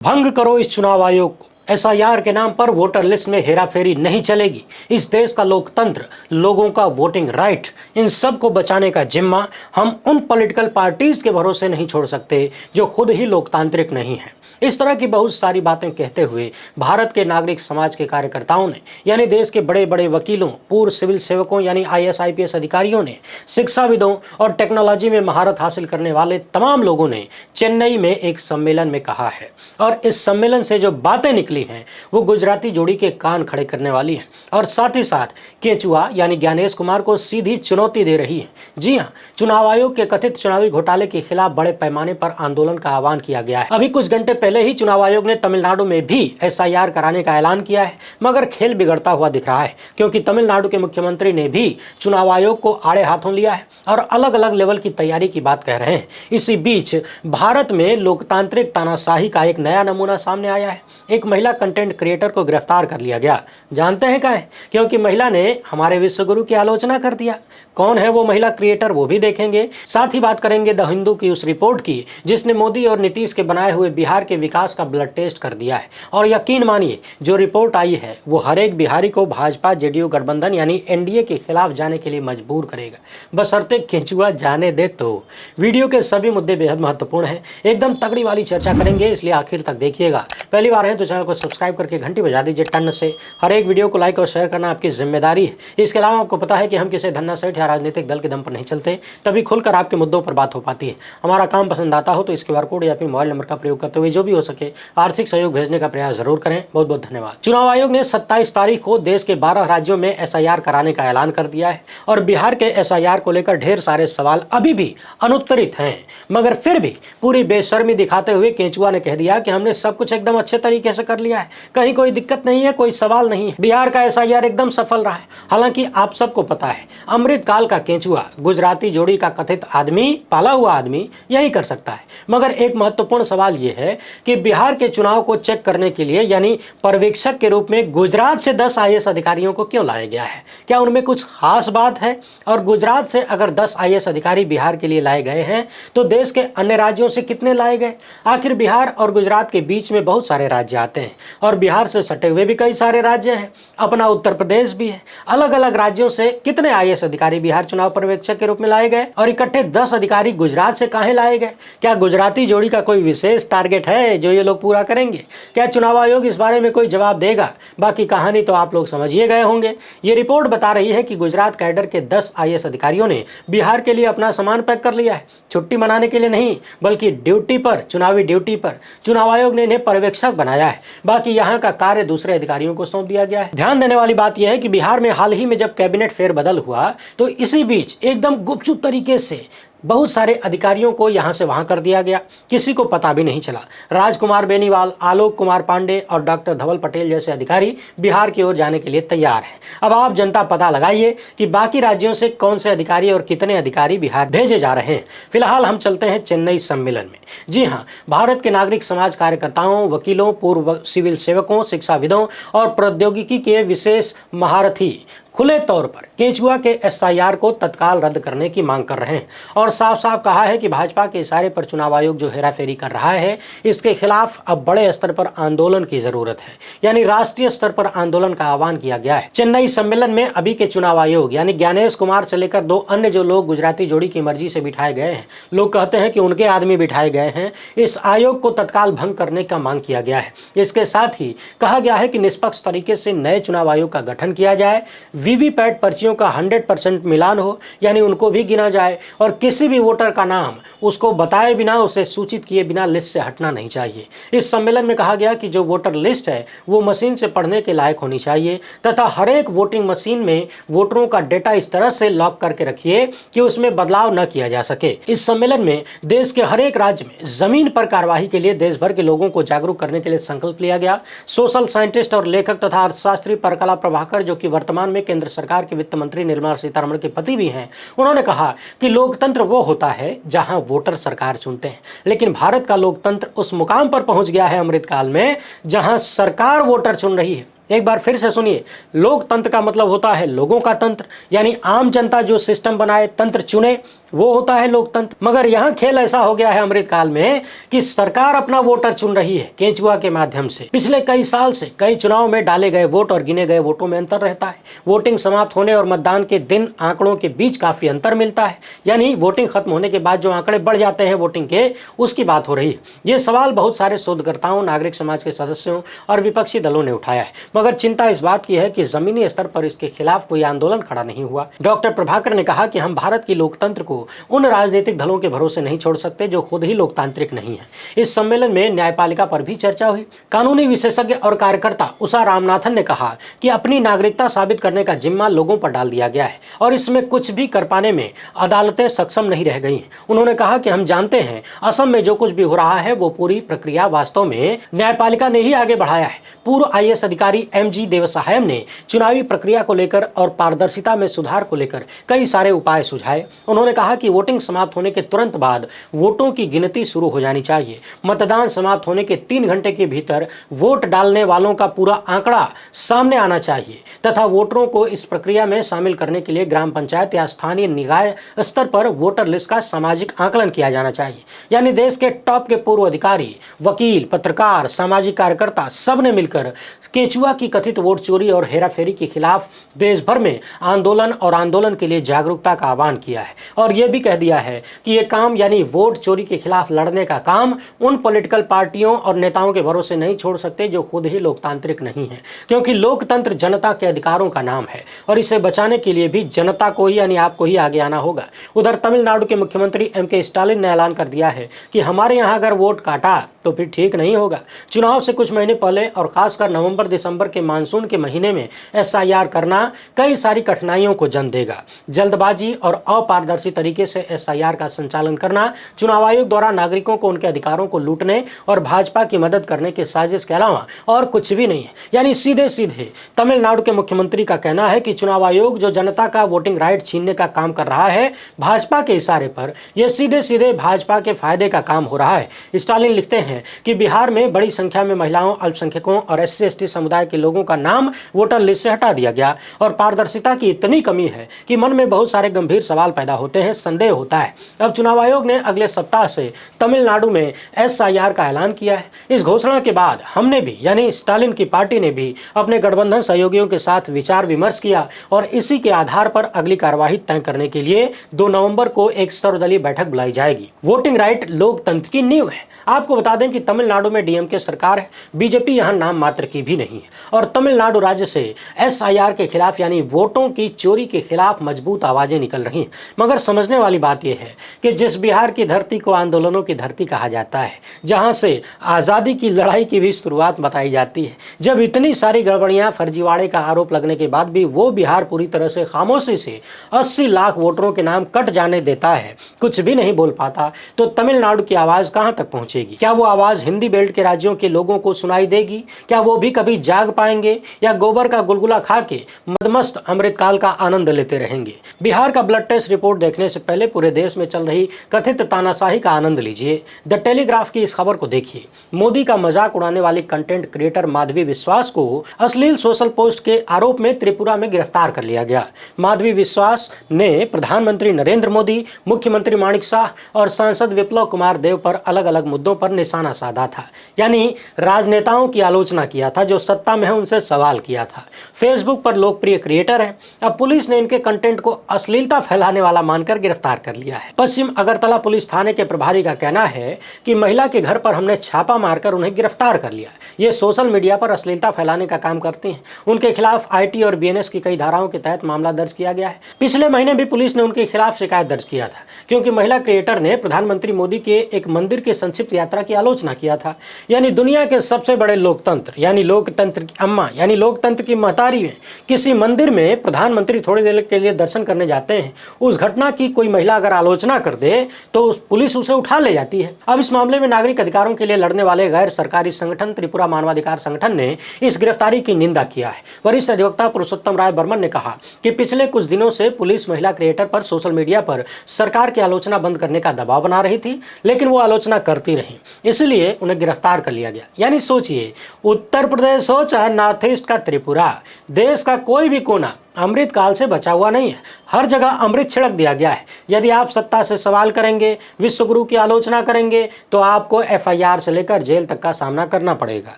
भंग करो इस चुनाव आयोग को। एसआईआर के नाम पर वोटर लिस्ट में हेराफेरी नहीं चलेगी। इस देश का लोकतंत्र, लोगों का वोटिंग राइट, इन सब को बचाने का जिम्मा हम उन पॉलिटिकल पार्टीज के भरोसे नहीं छोड़ सकते जो खुद ही लोकतांत्रिक नहीं है। इस तरह की बहुत सारी बातें कहते हुए भारत के नागरिक समाज के कार्यकर्ताओं ने, यानी देश के बड़े बड़े वकीलों, पूर्व सिविल सेवकों यानी आईएएस आईपीएस अधिकारियों ने, शिक्षाविदों और टेक्नोलॉजी में महारत हासिल करने वाले तमाम लोगों ने चेन्नई में एक सम्मेलन में कहा है। और इस सम्मेलन से जो बातें निकली हैं वो गुजराती जोड़ी के कान खड़े करने वाली हैं और साथ ही साथ केंचुआ यानी ज्ञानेश कुमार को सीधी चुनौती दे रही है। जी हाँ, चुनाव आयोग के कथित चुनावी घोटाले के खिलाफ बड़े पैमाने पर आंदोलन का आह्वान किया गया है। अभी कुछ घंटे पहले ही चुनाव आयोग ने तमिलनाडु में भी एसआईआर कराने का ऐलान किया है, मगर खेल बिगड़ता हुआ दिख रहा है क्योंकि तमिलनाडु के मुख्यमंत्री ने भी चुनाव आयोग को आड़े हाथों लिया है और अलग अलग लेवल की तैयारी की बात कह रहे हैं। इसी बीच भारत में लोकतांत्रिक तानाशाही का एक नया नमूना सामने आया है। एक महिला कंटेंट क्रिएटर को गिरफ्तार कर लिया गया। जानते हैं क्या है? क्योंकि महिला ने हमारे विश्वगुरु की आलोचना कर दिया। कौन है वो महिला क्रिएटर, वो भी देखेंगे। साथ ही बात करेंगे द हिंदू की उस रिपोर्ट की जिसने मोदी और नीतीश के बनाए हुए बिहार के विकास का ब्लड टेस्ट कर दिया है। और यकीन मानिए, जो रिपोर्ट आई है वो हर एक बिहारी को भाजपा जेडीयू गठबंधन यानी एनडीए के खिलाफ जाने के लिए मजबूर करेगा, बशर्ते केंचुआ जाने दे तो। वीडियो के सभी मुद्दे बेहद महत्वपूर्ण हैं, एकदम तगड़ी वाली चर्चा करेंगे, इसलिए आखिर तक देखिएगा। पहली बार है तो चैनल को सब्सक्राइब करके घंटी बजा दीजिए टन से। हर एक वीडियो को लाइक और शेयर करना आपकी जिम्मेदारी है। इसके अलावा आपको पता है कि हम किसी धन्ना सेठ या राजनीतिक दल के दम पर नहीं चलते, तभी खुलकर आपके मुद्दों पर बात हो पाती है। हमारा काम पसंद आता हो तो इस QR कोड या फिर मोबाइल नंबर का प्रयोग करते हुए जो भी हो सके आर्थिक सहयोग भेजने का प्रयास जरूर करें। बहुत बहुत धन्यवाद। चुनाव आयोग ने 27 तारीख को देश के 12 राज्यों में एसआईआर कराने का ऐलान कर दिया है और बिहार के एसआईआर को लेकर ढेर सारे सवाल अभी भी अनुत्तरित हैं, मगर फिर भी पूरी बेशर्मी दिखाते हुए केंचुआ ने कह दिया कि हमने सब कुछ एकदम अच्छे तरीके से कर लिया है, कहीं कोई दिक्कत नहीं है, कोई सवाल नहीं है। बिहार का एसआईआर एकदम सफल रहा है। हालांकि आप सबको पता है, अमृतकाल का केंचुआ, गुजराती जोड़ी का कथित आदमी, पाला हुआ आदमी यही कर सकता है। मगर एक महत्वपूर्ण सवाल यह है कि बिहार के चुनाव को चेक करने के लिए यानी पर्यवेक्षक के रूप में गुजरात से 10 आईएएस अधिकारियों को क्यों लाया गया है? क्या उनमें कुछ खास बात है? और गुजरात से अगर 10 आईएएस अधिकारी बिहार के लिए लाए गए हैं तो देश के अन्य राज्यों से कितने लाए गए? आखिर बिहार और गुजरात के बीच में बहुत सारे राज्य आते हैं और बिहार से सटे हुए भी कई सारे राज्य हैं, अपना उत्तर प्रदेश भी है। अलग अलग राज्यों से कितने आईएएस अधिकारी बिहार चुनाव पर्यवेक्षक के रूप में लाए गए और इकट्ठे 10 अधिकारी गुजरात से काहे लाए गए? क्या गुजराती जोड़ी का कोई विशेष टारगेट है जो ये लोग पूरा करेंगे? क्या चुनाव आयोग इस बारे में कोई जवाब देगा? बाकी कहानी तो आप लोग समझिए गए होंगे। ये रिपोर्ट बता रही है कि गुजरात कैडर के 10 आईएएस अधिकारियों ने बिहार के लिए अपना सामान पैक कर लिया है। छुट्टी मनाने के लिए नहीं, बल्कि ड्यूटी पर, चुनावी ड्यूटी पर। चुनाव आयोग ने इन्हें पर्यवेक्षक बनाया है, बाकी यहाँ का कार्य दूसरे अधिकारियों को सौंप दिया गया है। ध्यान देने वाली बात यह है कि बिहार में हाल ही में जब कैबिनेट फेरबदल हुआ तो इसी बीच एकदम गुपचुप तरीके से बहुत सारे अधिकारियों को यहां से वहां कर दिया गया, किसी को पता भी नहीं चला। राजकुमार बेनीवाल, आलोक कुमार पांडे और डॉक्टर धवल पटेल जैसे अधिकारी बिहार की ओर जाने के लिए तैयार हैं। अब आप जनता पता लगाइए कि बाकी राज्यों से कौन से अधिकारी और कितने अधिकारी बिहार भेजे जा रहे हैं। फिलहाल हम चलते हैं चेन्नई सम्मेलन में। जी हाँ, भारत के नागरिक समाज कार्यकर्ताओं, वकीलों, पूर्व सिविल सेवकों, शिक्षाविदों और प्रौद्योगिकी के विशेष महारथी खुले तौर पर केंचुआ के एसआईआर को तत्काल रद्द करने की मांग कर रहे हैं और साफ साफ कहा है कि भाजपा के इशारे पर चुनाव आयोग जो हेराफेरी कर रहा है, इसके खिलाफ अब बड़े स्तर पर आंदोलन की जरूरत है, यानी राष्ट्रीय स्तर पर आंदोलन का आह्वान किया गया है। चेन्नई सम्मेलन में अभी के चुनाव आयोग यानी ज्ञानेश कुमार से लेकर 2 अन्य जो लोग गुजराती जोड़ी की मर्जी से बिठाए गए हैं, लोग कहते हैं कि उनके आदमी बिठाए गए हैं, इस आयोग को तत्काल भंग करने का मांग किया गया है। इसके साथ ही कहा गया है कि निष्पक्ष तरीके से नए चुनाव आयोग का गठन किया जाए, वीवीपैट पर्चियों का 100% मिलान हो, यानी उनको भी गिना जाए और किसी भी वोटर का नाम उसको बताए बिना, उसे सूचित किए बिना लिस्ट से हटना नहीं चाहिए। इस सम्मेलन में कहा गया कि जो वोटर लिस्ट है वो मशीन से पढ़ने के लायक होनी चाहिए तथा हर एक वोटिंग मशीन में वोटरों का डेटा इस तरह से लॉक करके रखिए कि उसमें बदलाव न किया जा सके। इस सम्मेलन में देश के हर एक राज्य में जमीन पर कार्यवाही के लिए देश भर के लोगों को जागरूक करने के लिए संकल्प लिया गया। सोशल साइंटिस्ट और लेखक तथा अर्थशास्त्री परकला प्रभाकर, जो कि वर्तमान में केंद्र सरकार के वित्त मंत्री निर्मला सीतारमण के पति भी हैं, उन्होंने कहा कि लोकतंत्र वो होता है जहां वोटर सरकार चुनते हैं, लेकिन भारत का लोकतंत्र उस मुकाम पर पहुंच गया है अमृतकाल में जहां सरकार वोटर चुन रही है। एक बार फिर से सुनिए, लोकतंत्र का मतलब होता है लोगों का तंत्र, यानी आम जनता जो सिस्टम बनाए, तंत्र चुने, वो होता है लोकतंत्र। मगर यहाँ खेल ऐसा हो गया है अमृतकाल में कि सरकार अपना वोटर चुन रही है केंचुआ के माध्यम से। पिछले कई साल से कई चुनाव में डाले गए वोट और गिने गए वोटों में अंतर रहता है। वोटिंग समाप्त होने और मतदान के दिन आंकड़ों के बीच काफी अंतर मिलता है, यानी वोटिंग खत्म होने के बाद जो आंकड़े बढ़ जाते हैं वोटिंग के, उसकी बात हो रही है। ये सवाल बहुत सारे शोधकर्ताओं, नागरिक समाज के सदस्यों और विपक्षी दलों ने उठाया है। मगर चिंता इस बात की है कि जमीनी स्तर पर इसके खिलाफ कोई आंदोलन खड़ा नहीं हुआ। डॉक्टर प्रभाकर ने कहा कि हम भारत की लोकतंत्र को उन राजनीतिक दलों के भरोसे नहीं छोड़ सकते जो खुद ही लोकतांत्रिक नहीं है। इस सम्मेलन में न्यायपालिका पर भी चर्चा हुई। कानूनी विशेषज्ञ और कार्यकर्ता उषा रामनाथन ने कहा कि अपनी नागरिकता साबित करने का जिम्मा लोगों पर डाल दिया गया है और इसमें कुछ भी कर पाने में अदालतें सक्षम नहीं रह गई हैं। उन्होंने कहा कि हम जानते हैं असम में जो कुछ भी हो रहा है वो पूरी प्रक्रिया वास्तव में न्यायपालिका ने ही आगे बढ़ाया है। पूर्व आईएएस अधिकारी एमजी देवसहायम ने चुनावी प्रक्रिया को लेकर और पारदर्शिता में सुधार को लेकर कई सारे उपाय सुझाए। उन्होंने कहा कि वोटिंग समाप्त होने के तुरंत बाद वोटों की गिनती शुरू हो जानी चाहिए। मतदान समाप्त होने के 3 घंटे के भीतर वोट डालने वालों का पूरा आंकड़ा सामने आना चाहिए तथा वोटरों को इस प्रक्रिया में शामिल करने के लिए ग्राम पंचायत या स्थानीय निकाय स्तर पर वोटर लिस्ट का सामाजिक आकलन किया जाना चाहिए। यानी देश के टॉप के पूर्व अधिकारी, वकील, पत्रकार, सामाजिक कार्यकर्ता सब ने मिलकर केंचुआ की कथित वोट चोरी और हेराफेरी के खिलाफ देश भर में आंदोलन के लिए जागरूकता का आह्वान किया है और यह भी कह दिया है कि ये काम यानी वोट चोरी के खिलाफ लड़ने का काम उन पॉलिटिकल पार्टियों और नेताओं के भरोसे नहीं छोड़ सकते जो खुद ही लोकतांत्रिक नहीं है, क्योंकि लोकतंत्र जनता के अधिकारों का नाम है और इसे बचाने के लिए भी जनता को ही यानी आपको ही आगे आना होगा। उधर तमिलनाडु के मुख्यमंत्री एम.के. स्टालिन ने ऐलान कर दिया है कि हमारे यहाँ अगर वोट काटा तो फिर ठीक नहीं होगा। चुनाव से कुछ महीने पहले और खासकर नवंबर दिसंबर के मानसून के महीने में एसआईआर करना कई सारी कठिनाइयों को जन्म देगा। जल्दबाजी और अपारदर्शी तरीके से एसआईआर का संचालन करना चुनाव आयोग द्वारा नागरिकों को उनके अधिकारों को लूटने और भाजपा की मदद करने की साजिश के अलावा और कुछ भी नहीं है। यानी सीधे सीधे तमिलनाडु के मुख्यमंत्री का कहना है कि चुनाव आयोग जो जनता का वोटिंग राइट छीनने का काम कर रहा है भाजपा के इशारे पर, यह सीधे सीधे भाजपा के फायदे का काम हो रहा है। स्टालिन लिखते हैं कि बिहार में बड़ी संख्या में महिलाओं, अल्पसंख्यकों और SC/ST समुदाय के लोगों का नाम वोटर लिस्ट से हटा दिया गया और पारदर्शिता की इतनी कमी है कि मन में बहुत सारे गंभीर सवाल पैदा होते हैं, संदेह होता है। अब चुनाव आयोग ने अगले सप्ताह से तमिलनाडु में SIR का ऐलान किया है। इस घोषणा के बाद हमने भी यानी स्टालिन की पार्टी ने भी अपने गठबंधन सहयोगियों के साथ विचार विमर्श किया और इसी के आधार पर अगली कार्यवाही तय करने के लिए 2 नवंबर को एक सर्वदलीय बैठक बुलाई जाएगी। वोटिंग राइट लोकतंत्र की नींव है। आपको बता दें कि तमिलनाडु में DMK सरकार है, बीजेपी यहां नाम मात्र की भी नहीं है और तमिलनाडु राज्य से SIR के खिलाफ यानी वोटों की चोरी के खिलाफ मजबूत आवाजें निकल रही हैं। मगर समझने वाली बात यह है कि जिस बिहार की धरती को आंदोलनों की धरती कहा जाता है, जहां से आज़ादी की लड़ाई की भी शुरुआत बताई जाती है, जब इतनी सारी गड़बड़ियां, फर्जीवाड़े का आरोप लगने के बाद भी वो बिहार पूरी तरह से खामोशी से 80 लाख वोटरों के नाम कट जाने देता है, कुछ भी नहीं बोल पाता, तो तमिलनाडु की आवाज कहां तक पहुंचेगी? क्या वो आवाज हिंदी बेल्ट के राज्यों के लोगों को सुनाई देगी? क्या वो भी कभी जाग पाएंगे या गोबर का गुलगुला खा के मदमस्त अमृतकाल का आनंद लेते रहेंगे? बिहार का ब्लड टेस्ट रिपोर्ट देखने से पहले पूरे देश में चल रही कथित तानाशाही का आनंद लीजिए। द टेलीग्राफ की इस खबर को देखिए। मोदी का मजाक उड़ाने वाली कंटेंट क्रिएटर माधवी विश्वास को अश्लील सोशल पोस्ट के आरोप में त्रिपुरा में गिरफ्तार कर लिया गया। माधवी विश्वास ने प्रधानमंत्री नरेंद्र मोदी, मुख्यमंत्री माणिक शाह और सांसद विप्लव कुमार देव पर अलग अलग मुद्दों पर निशाना साधा था, यानी राजनेताओं की आलोचना किया था, जो सत्ता में है उनसे सवाल किया था। फेसबुक पर लोकप्रिय क्रिएटर है। अब पुलिस ने इनके कंटेंट को अश्लीलता फैलाने वाला मानकर गिरफ्तार कर लिया है। पश्चिम अगरतला पुलिस थाने के प्रभारी का कहना है कि महिला के घर पर हमने छापा मारकर उन्हें गिरफ्तार कर लिया। ये सोशल मीडिया पर अश्लीलता फैलाने का काम करती हैं। उनके खिलाफ IT और BNS की कई धाराओं के तहत मामला दर्ज किया गया है। पिछले महीने भी पुलिस ने उनके खिलाफ शिकायत दर्ज किया था, क्योंकि महिला क्रिएटर ने प्रधानमंत्री मोदी के एक मंदिर की संक्षिप्त यात्रा की आलोचना किया था। यानी दुनिया के सबसे बड़े लोकतंत्र यानी लोकतंत्र की अम्मा यानी लोकतंत्र की महतारी में किसी मंदिर में प्रधानमंत्री थोड़ी देर के लिए दर्शन करने जाते हैं, उस घटना की कोई महिला अगर आलोचना कर दे तो पुलिस उसे उठा ले जाती है। अब इस मामले में नागरिक अधिकारों के लिए लड़ने वाले गैर सरकारी संगठन त्रिपुरा मानवाधिकार संगठन ने इस गिरफ्तारी की निंदा किया है। वरिष्ठ अधिवक्ता पुरुषोत्तम राय बर्मन ने कहा कि पिछले कुछ दिनों से पुलिस महिला क्रिएटर पर सोशल मीडिया पर सरकार की आलोचना बंद करने का दबाव बना रही थी, लेकिन वो आलोचना करती रही, इसलिए उन्हें गिरफ्तार कर लिया गया। यानी सोचिए, उत्तर प्रदेश हो चाहे नॉर्थ ईस्ट का त्रिपुरा, देश का कोई भी कोना अमृत काल से बचा हुआ नहीं है। हर जगह अमृत छिड़क दिया गया है। यदि आप सत्ता से सवाल करेंगे, विश्वगुरु की आलोचना करेंगे, तो आपको एफआईआर से लेकर जेल तक का सामना करना पड़ेगा,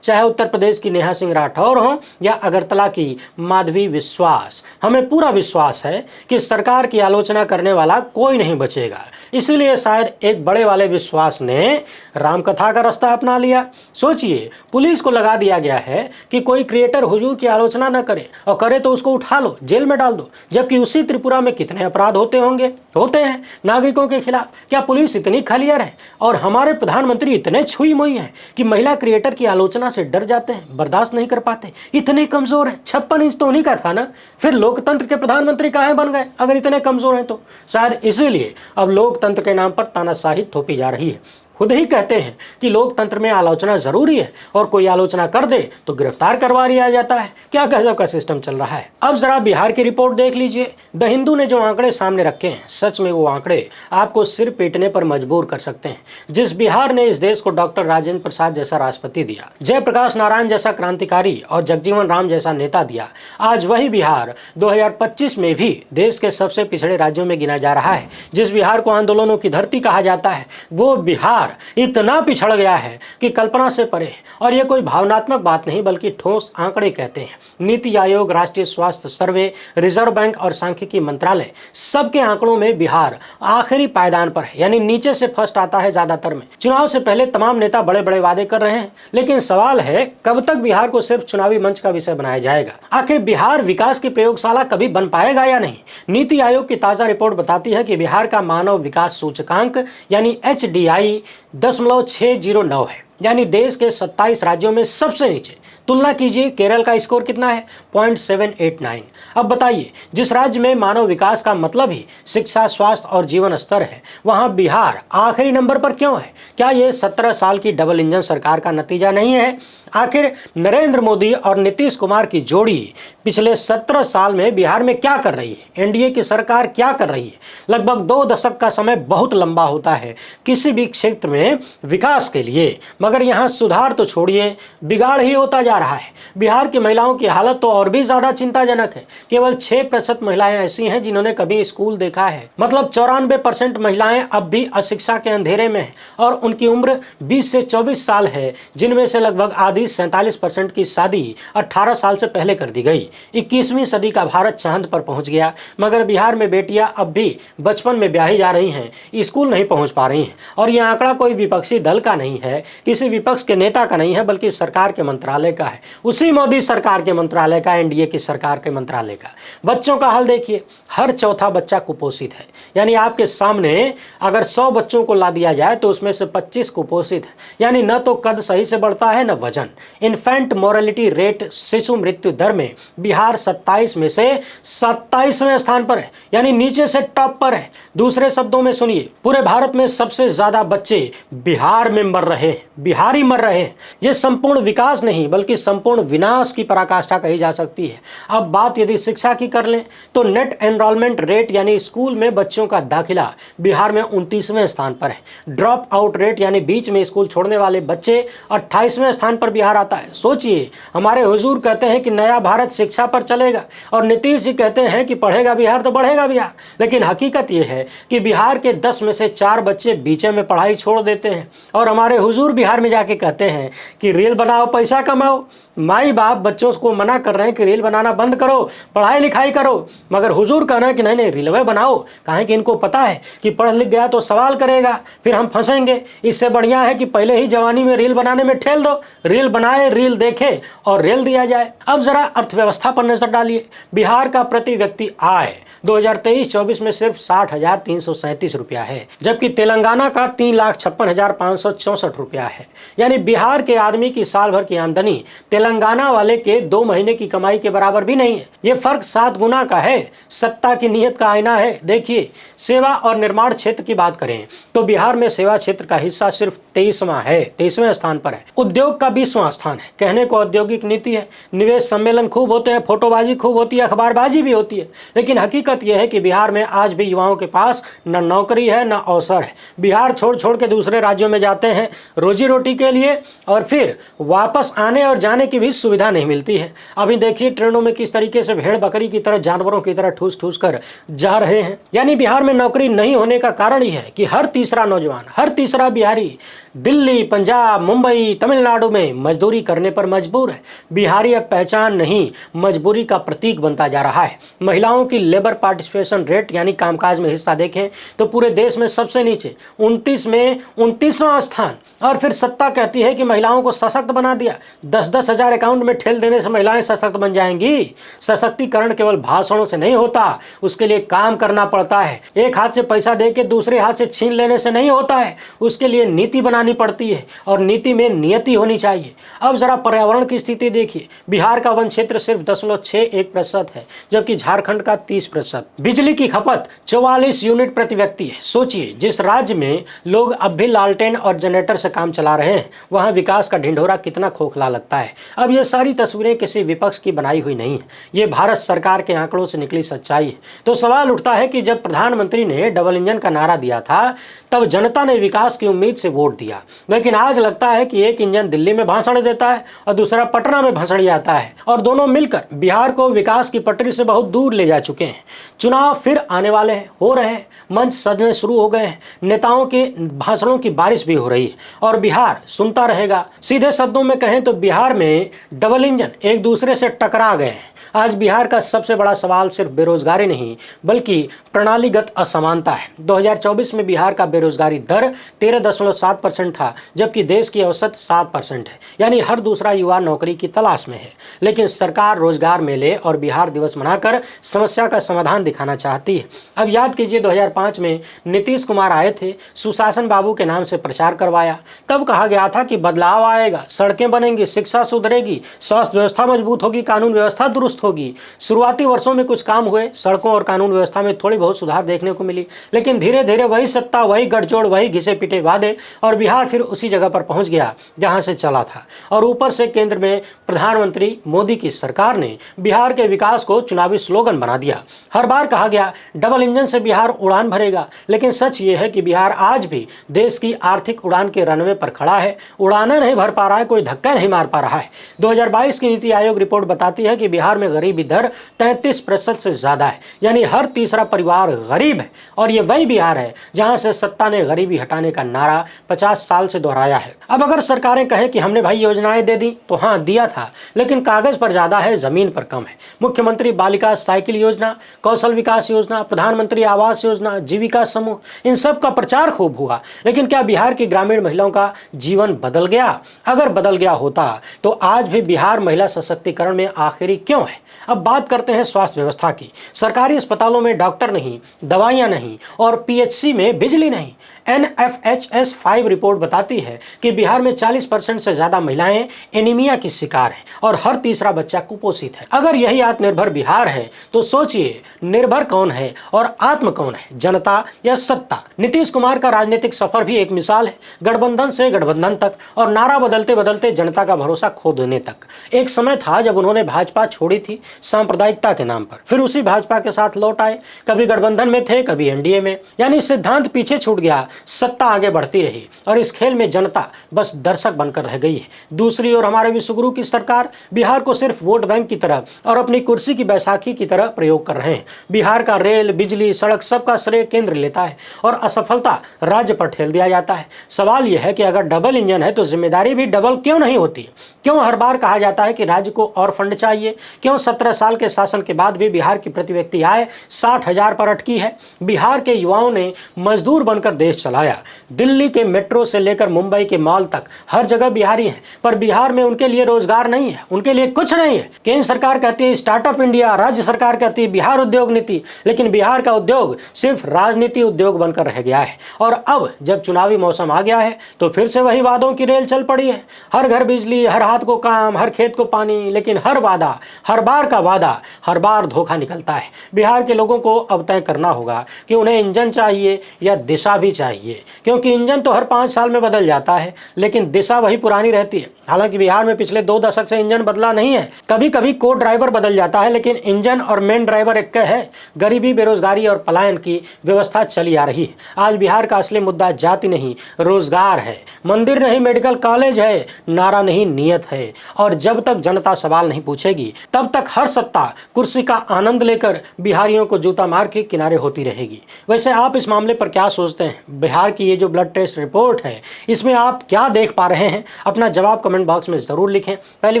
चाहे उत्तर प्रदेश की नेहा सिंह राठौर हो या अगरतला की माधवी विश्वास। हमें पूरा विश्वास है कि सरकार की आलोचना करने वाला कोई नहीं बचेगा। इसीलिए शायद एक बड़े वाले विश्वास ने रामकथा का रास्ता अपना लिया। सोचिए, पुलिस को लगा दिया गया है कि कोई क्रिएटर हुजूर की आलोचना न करे, और करे तो उसको उठा लो, जेल में डाल दो। जबकि उसी त्रिपुरा में कितने अपराध होते हैं नागरिकों के खिलाफ। क्या पुलिस इतनी खलियर है और हमारे प्रधानमंत्री इतने छुई मुई हैं कि महिला क्रिएटर की आलोचना से डर जाते हैं, बर्दाश्त नहीं कर पाते, इतने कमजोर हैं? 56 इंच तो उन्हीं का था ना। फिर लोकतंत्र के प्रधानमंत्री काहे बन गए अगर इतने कमजोर हैं तो? शायद इसीलिए अब लोकतंत्र के नाम पर तानाशाही थोपी जा रही है। खुद ही कहते हैं कि लोकतंत्र में आलोचना जरूरी है, और कोई आलोचना कर दे तो गिरफ्तार करवा लिया जाता है। क्या गजब का सिस्टम चल रहा है। अब जरा बिहार की रिपोर्ट देख लीजिए। द हिंदू ने जो आंकड़े सामने रखे हैं, सच में वो आंकड़े आपको सिर पीटने पर मजबूर कर सकते हैं। जिस बिहार ने इस देश को डॉक्टर राजेंद्र प्रसाद जैसा राष्ट्रपति दिया, जयप्रकाश नारायण जैसा क्रांतिकारी और जगजीवन राम जैसा नेता दिया, आज वही बिहार 2025 में भी देश के सबसे पिछड़े राज्यों में गिना जा रहा है। जिस बिहार को आंदोलनों की धरती कहा जाता है, वो बिहार इतना पिछड़ गया है कि कल्पना से परे है। और ये कोई भावनात्मक बात नहीं, बल्कि ठोस आंकड़े कहते हैं। नीति आयोग, राष्ट्रीय स्वास्थ्य सर्वे, रिजर्व बैंक और सांख्यिकी मंत्रालय, सबके आंकड़ों में बिहार आखिरी पायदान पर है, यानी नीचे से फर्स्ट आता है ज्यादातर में। चुनाव से पहले तमाम नेता बड़े बड़े वादे कर रहे हैं, लेकिन सवाल है कब तक बिहार को सिर्फ चुनावी मंच का विषय बनाया जाएगा? आखिर बिहार विकास की प्रयोगशाला कभी बन पाएगा या नहीं? नीति आयोग की ताजा रिपोर्ट बताती है कि बिहार का मानव विकास सूचकांक यानी HDI 0.609 है, यानी देश के 27 राज्यों में सबसे नीचे। तुलना कीजिए, केरल का स्कोर कितना है? 0.789। अब बताइए, जिस राज्य में मानव विकास का मतलब ही शिक्षा, स्वास्थ्य और जीवन स्तर है, वहां बिहार आखिरी नंबर पर क्यों है? क्या ये 17 साल की डबल इंजन सरकार का नतीजा नहीं है? आखिर नरेंद्र मोदी और नीतीश कुमार की जोड़ी पिछले 17 साल में बिहार में क्या कर रही है? एनडीए की सरकार क्या कर रही है? लगभग 2 दशक का समय बहुत लंबा होता है किसी भी क्षेत्र में विकास के लिए, मगर यहाँ सुधार तो छोड़िए, बिगाड़ ही होता जा रहा है। बिहार की महिलाओं की हालत तो और भी ज्यादा चिंताजनक है। केवल 6% महिलाएं ऐसी हैं जिन्होंने कभी स्कूल देखा है। मतलब 94% महिलाएं अब भी अशिक्षा के अंधेरे में हैं, और उनकी उम्र 20 से 24 साल है, जिनमें से लगभग आधी 47% की शादी 18 साल से पहले कर दी गई। 21वीं सदी का भारत चांद पर पहुंच गया, मगर बिहार में बेटियां अब भी बचपन में ब्याही जा रही हैं, स्कूल नहीं पहुंच पा रही हैं। और यह आंकड़ा कोई विपक्षी दल का नहीं है, किसी विपक्ष के नेता का नहीं है, बल्कि सरकार के मंत्रालय का है। उसी मोदी सरकार के मंत्रालय का, एनडीए की सरकार के मंत्रालय का। बच्चों का हाल देखिए, हर चौथा बच्चा कुपोषित है। यानी आपके सामने अगर 100 बच्चों को ला दिया जाए तो उसमें से 25 कुपोषित है। यानी न तो कद सही से बढ़ता है, न वजन। इन्फेंट मोर्टेलिटी रेट, शिशु मृत्यु दर में बिहार 27 में से 27वें स्थान पर है, यानी नीचे से टॉप पर है। दूसरे शब्दों में सुनिए, पूरे भारत में सबसे ज्यादा बच्चे बिहार में मर रहे हैं, बिहारी मर रहे हैं। यह संपूर्ण विकास नहीं, बल्कि संपूर्ण विनाश की पराकाष्ठा कही जा सकती है। अब बात यदि शिक्षा की कर लें तो नेट एनरोलमेंट रेट यानी स्कूल में बच्चों का दाखिला बिहार में 29वें स्थान पर है। ड्रॉप आउट रेट यानी बीच में स्कूल छोड़ने वाले बच्चे 28वें स्थान पर बिहार आता है। सोचिए, हमारे हुजूर कहते हैं कि नया भारत शिक्षा पर चलेगा, और नीतीश जी कहते हैं कि पढ़ेगा बिहार तो बढ़ेगा बिहार। लेकिन हकीकत यह है कि बिहार के 10 में से 4 बच्चे बीच में पढ़ाई छोड़ देते हैं, और हमारे हुजूर बिहार में जाके कहते हैं कि रील बनाओ, पैसा कमाओ। माई बाप बच्चों को मना कर रहे हैं कि रील बनाना बंद करो, पढ़ाई लिखाई करो, मगर हुजूर कहना है कि नहीं रीलवे बनाओ। कहें कि इनको पता है कि पढ़ लिख गया तो सवाल करेगा, फिर हम फंसेंगे। इससे बढ़िया है कि पहले ही जवानी में रील बनाने में ठेल दो, रील बनाए, रील देखे और रेल दिया जाए। अब जरा अर्थव्यवस्था पर नजर डालिए। बिहार का प्रति व्यक्ति आय 2023-24 में सिर्फ 60,337 रुपया है, जबकि तेलंगाना का 3,56,564 रुपया है। यानी बिहार के आदमी की साल भर की आमदनी तेलंगाना वाले के 2 महीने की कमाई के बराबर भी नहीं है। ये फर्क 7 गुना का है। सत्ता की नीयत का आईना है। देखिए, सेवा और निर्माण क्षेत्र की बात करें तो बिहार में सेवा क्षेत्र का हिस्सा सिर्फ 23वां है, 23वें स्थान पर है। उद्योग का 20वां स्थान है। कहने को औद्योगिक नीति है, निवेश सम्मेलन खूब होते हैं, फोटोबाजी खूब होती है, अखबारबाजी भी होती है, लेकिन हकीकत यह है कि बिहार में आज भी युवाओं के पास न नौकरी है, न अवसर है। बिहार छोड़ छोड़ के दूसरे राज्यों में जाते हैं, रोजी रोटी के लिए, और फिर वापस आने और जाने की भी सुविधा नहीं मिलती है। अभी देखिए ट्रेनों में किस तरीके से भेड़ बकरी की तरह, जानवरों की तरह ठूस ठूस कर जा रहे हैं। यानी बिहार में नौकरी नहीं होने का कारण ही है कि हर तीसरा नौजवान, हर तीसरा बिहारी दिल्ली, पंजाब, मुंबई, तमिलनाडु में मजदूरी करने पर मजबूर है। बिहारी अब पहचान नहीं, मजबूरी का प्रतीक बनता जा रहा है। महिलाओं की लेबर पार्टिसिपेशन रेट यानी कामकाज में हिस्सा देखें तो पूरे देश में सबसे नीचे 29 में 29वां स्थान। और फिर सत्ता कहती है कि महिलाओं को सशक्त बना दिया, 10-10 हजार अकाउंट में ठेल देने से महिलाएं सशक्त बन जाएंगी। सशक्तिकरण केवल भाषणों से नहीं होता, उसके लिए काम करना पड़ता है। एक हाथ से पैसा दे के दूसरे हाथ से छीन लेने से नहीं होता है, उसके लिए नीति बनानी पड़ती है और नीति में नियति होनी चाहिए। अब जरा पर्यावरण की स्थिति देखिए। बिहार का वन क्षेत्र सिर्फ 0.61% है, जबकि झारखंड का 30%। बिजली की खपत 44 यूनिट प्रति व्यक्ति है। सोचिए, जिस राज्य में लोग अब भी लालटेन और जनरेटर से काम चला रहे हैं, वहां विकास का ढिंढोरा कितना खोखला लगता है। अब ये सारी तस्वीरें किसी विपक्ष की बनाई हुई नहीं है, ये भारत सरकार के आंकड़ों से निकली सच्चाई है। तो सवाल उठता है कि जब प्रधानमंत्री ने डबल इंजन का नारा दिया था, तब जनता ने विकास की उम्मीद से वोट दिया, लेकिन आज लगता है कि एक इंजन दिल्ली में भाषण देता है और दूसरा पटना में भाषण आता है, और दोनों मिलकर बिहार को विकास की पटरी से बहुत दूर ले जा चुके हैं। चुनाव फिर आने वाले हैं, हो रहे हैं, मंच सजने शुरू हो गए हैं, नेताओं के भाषणों की बारिश भी हो रही है और बिहार सुनता रहेगा। सीधे शब्दों में कहें तो बिहार में डबल इंजन एक दूसरे से टकरा गए हैं। आज बिहार का सबसे बड़ा सवाल सिर्फ बेरोजगारी नहीं, बल्कि प्रणालीगत असमानता है। 2024 में बिहार का बेरोजगारी दर 13.7% था, जबकि देश की औसत 7% है। यानी हर दूसरा युवा नौकरी की तलाश में है। लेकिन सरकार रोजगार मेले और बिहार दिवस मनाकर समस्या का समाधान दिखाना चाहती है। अब याद कीजिए 2005 में नीतीश कुमार आए थे, सुशासन बाबू के नाम से प्रचार करवाया। तब कहा गया था कि बदलाव आएगा, सड़कें बनेंगी, शिक्षा सुधरेगी, स्वास्थ्य व्यवस्था मजबूत होगी, कानून व्यवस्था दुरुस्त होगी। शुरुआती वर्षों में कुछ काम हुए, सड़कों और कानून व्यवस्था में थोड़ी बहुत सुधार देखने को मिली, लेकिन धीरे धीरे वही सत्ता, वही गठजोड़, वही घिसे पिटे वादे, और बिहार फिर उसी जगह पर पहुंच गया जहां से चला था। और ऊपर से केंद्र में प्रधानमंत्री मोदी की सरकार ने बिहार के विकास को चुनावी स्लोगन बना दिया। हर बार कहा गया डबल इंजन से बिहार उड़ान भरेगा, लेकिन सच ये है कि बिहार आज भी देश की आर्थिक उड़ान के रनवे पर खड़ा है। उड़ानें नहीं भर पा रहा है, कोई धक्का नहीं मार पा रहा है। 2022 की नीति आयोग रिपोर्ट बताती है कि बिहार में गरीबी दर 33% से ज्यादा है, यानी हर तीसरा परिवार गरीब है। और ये वही बिहार है जहां से सत्ता ने गरीबी हटाने का नारा 50 साल से दोहराया है। अब अगर सरकारें कहें कि हमने भाई योजनाएं दे दी, तो हाँ दिया था, लेकिन कागज पर ज्यादा है, जमीन पर कम है। मुख्यमंत्री बालिका साइकिल योजना, कौशल विकास योजना, प्रधानमंत्री आवास योजना, जीविका समूह, इन सब का प्रचार खूब हुआ, लेकिन क्या बिहार की ग्रामीण महिलाओं का जीवन बदल गया? अगर बदल गया होता तो आज भी बिहार महिला सशक्तिकरण में आखिरी क्यों है? अब बात करते हैं स्वास्थ्य व्यवस्था की। सरकारी अस्पतालों में डॉक्टर नहीं, दवाइयां नहीं और पीएचसी में बिजली नहीं। NFHS 5 रिपोर्ट बताती है कि बिहार में 40% से ज्यादा महिलाएं एनीमिया की शिकार हैं और हर तीसरा बच्चा कुपोषित है। अगर यही आत्मनिर्भर बिहार है तो सोचिए निर्भर कौन है और आत्म कौन है, जनता या सत्ता? नीतीश कुमार का राजनीतिक सफर भी एक मिसाल है। गठबंधन से गठबंधन तक और नारा बदलते बदलते जनता का भरोसा खो देने तक। एक समय था जब उन्होंने भाजपा छोड़ी थी सांप्रदायिकता के नाम पर, फिर उसी भाजपा के साथ लौट आए। कभी गठबंधन में थे, कभी एनडीए में, यानी सिद्धांत पीछे छूट गया, सत्ता आगे बढ़ती रही और इस खेल में जनता बस दर्शक बनकर रह गई है। दूसरी ओर हमारे विश्वगुरु की सरकार बिहार को सिर्फ वोट बैंक की तरह और अपनी कुर्सी की बैसाखी की तरह प्रयोग कर रहे हैं। बिहार का रेल, बिजली, सड़क सबका श्रेय केंद्र लेता है और असफलता राज्य पर ठेल दिया जाता है। सवाल यह है कि अगर डबल इंजन है तो जिम्मेदारी भी डबल क्यों नहीं होती? क्यों हर बार कहा जाता है कि राज्य को और फंड चाहिए? क्यों 17 साल के शासन के बाद भी बिहार की प्रति व्यक्ति आय 60,000 पर अटकी है? बिहार के युवाओं ने मजदूर बनकर देश चलाया। दिल्ली के मेट्रो से लेकर मुंबई के मॉल तक हर जगह बिहारी हैं, पर बिहार में उनके लिए रोजगार नहीं है, उनके लिए कुछ नहीं है। केंद्र सरकार कहती है स्टार्टअप इंडिया, राज्य सरकार कहती है बिहार उद्योग नीति, लेकिन बिहार का उद्योग सिर्फ राजनीति उद्योग बनकर रह गया है। और अब जब चुनावी मौसम आ गया है तो फिर से वही वादों की रेल चल पड़ी है। हर घर बिजली, हर हाथ को काम, हर खेत को पानी, लेकिन हर वादा, हर बार का वादा, हर बार धोखा निकलता है। बिहार के लोगों को अब तय करना होगा कि उन्हें इंजन चाहिए या दिशा भी चाहिए। चाहिए, क्योंकि इंजन तो हर 5 साल में बदल जाता है लेकिन दिशा वही पुरानी रहती है। हालांकि बिहार में पिछले 2 दशक से इंजन बदला नहीं है, कभी कभी को ड्राइवर बदल जाता है लेकिन इंजन और मेन ड्राइवर एक है। गरीबी, बेरोजगारी और पलायन की व्यवस्था चली आ रही है। आज बिहार का असली मुद्दा जाति नहीं, रोजगार है। मंदिर नहीं, मेडिकल कॉलेज है। नारा नहीं, नियत है। और जब तक जनता सवाल नहीं पूछेगी तब तक हर सत्ता कुर्सी का आनंद लेकर बिहारियों को जूता मार के किनारे होती रहेगी। वैसे आप इस मामले पर क्या सोचते हैं? बिहार की ये जो ब्लड टेस्ट रिपोर्ट है, इसमें आप क्या देख पा रहे हैं? अपना जवाब कमेंट बॉक्स में जरूर लिखें। पहली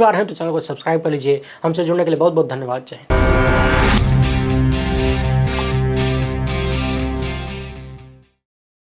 बार है तो चैनल को सब्सक्राइब कर लीजिए। हमसे जुड़ने के लिए बहुत बहुत धन्यवाद। जय हिंद।